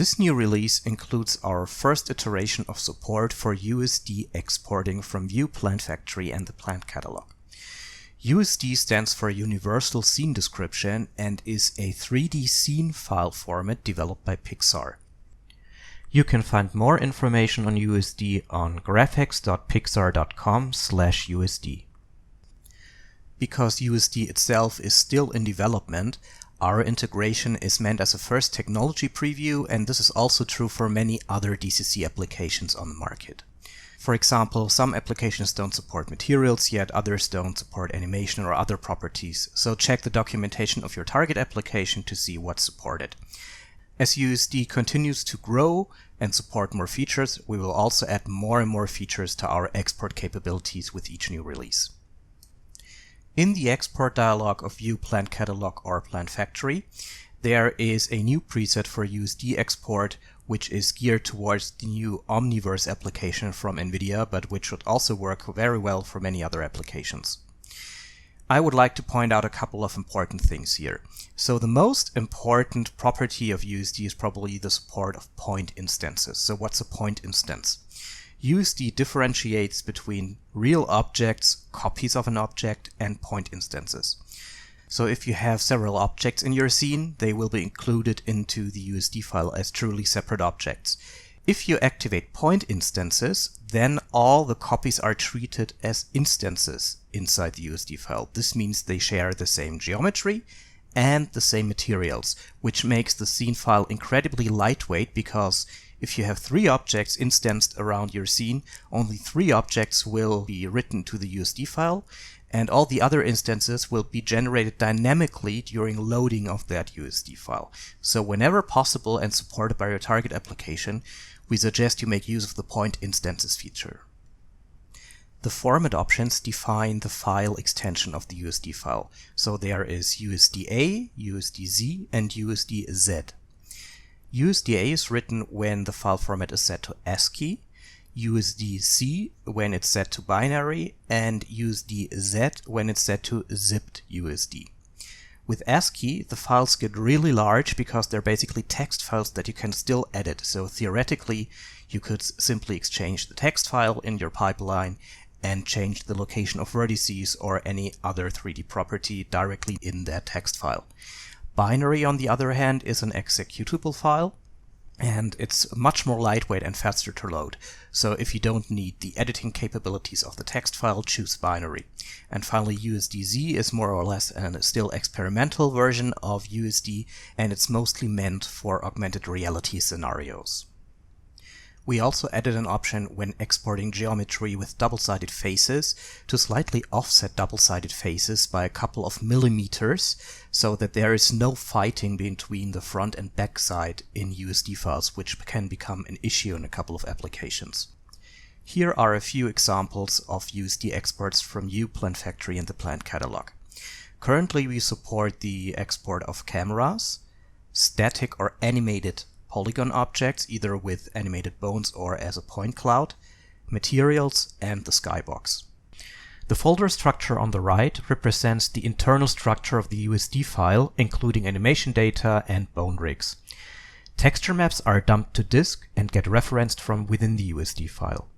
This new release includes our first iteration of support for USD exporting from VUE PlantFactory and the PlantCatalog. USD stands for Universal Scene Description and is a 3D scene file format developed by Pixar. You can find more information on USD on graphics.pixar.com/USD. Because USD itself is still in development, our integration is meant as a first technology preview, and this is also true for many other DCC applications on the market. For example, some applications don't support materials yet, others don't support animation or other properties, so check the documentation of your target application to see what's supported. As USD continues to grow and support more features, we will also add more and more features to our export capabilities with each new release. In the export dialog of VUE PlantCatalog or PlantFactory, there is a new preset for USD export, which is geared towards the new Omniverse application from nVidia, but which should also work very well for many other applications. I would like to point out a couple of important things here. So the most important property of USD is probably the support of point instances. So what's a point instance? USD differentiates between real objects, copies of an object, and point instances. So if you have several objects in your scene, they will be included into the USD file as truly separate objects. If you activate point instances, then all the copies are treated as instances inside the USD file. This means they share the same geometry and the same materials, which makes the scene file incredibly lightweight, because if you have 3 objects instanced around your scene, only 3 objects will be written to the USD file, and all the other instances will be generated dynamically during loading of that USD file. So whenever possible and supported by your target application, we suggest you make use of the point instances feature. The format options define the file extension of the USD file. So there is USDA, USDZ, and USDZ. USDA is written when the file format is set to ASCII, USDC when it's set to binary, and USDZ when it's set to zipped USD. With ASCII, the files get really large because they're basically text files that you can still edit. So theoretically, you could simply exchange the text file in your pipeline and change the location of vertices or any other 3D property directly in that text file. Binary, on the other hand, is an executable file, and it's much more lightweight and faster to load. So if you don't need the editing capabilities of the text file, choose binary. And finally, USDZ is more or less a still experimental version of USD, and it's mostly meant for augmented reality scenarios. We also added an option when exporting geometry with double-sided faces to slightly offset double-sided faces by a couple of millimeters, so that there is no fighting between the front and back side in USD files, which can become an issue in a couple of applications. Here are a few examples of USD exports from VUE PlantFactory and the PlantCatalog. Currently we support the export of cameras, static or animated polygon objects, either with animated bones or as a point cloud, materials, and the skybox. The folder structure on the right represents the internal structure of the USD file, including animation data and bone rigs. Texture maps are dumped to disk and get referenced from within the USD file.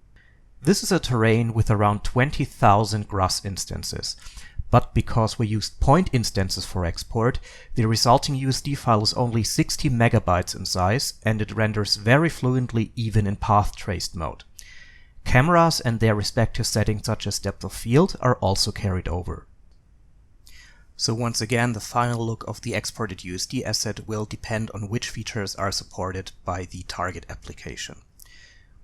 This is a terrain with around 20,000 gross instances. But because we used point instances for export, the resulting USD file is only 60 megabytes in size, and it renders very fluently even in path traced mode. Cameras and their respective settings such as depth of field are also carried over. So once again, the final look of the exported USD asset will depend on which features are supported by the target application.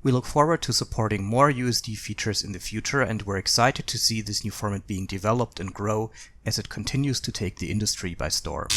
We look forward to supporting more USD features in the future, and we're excited to see this new format being developed and grow as it continues to take the industry by storm.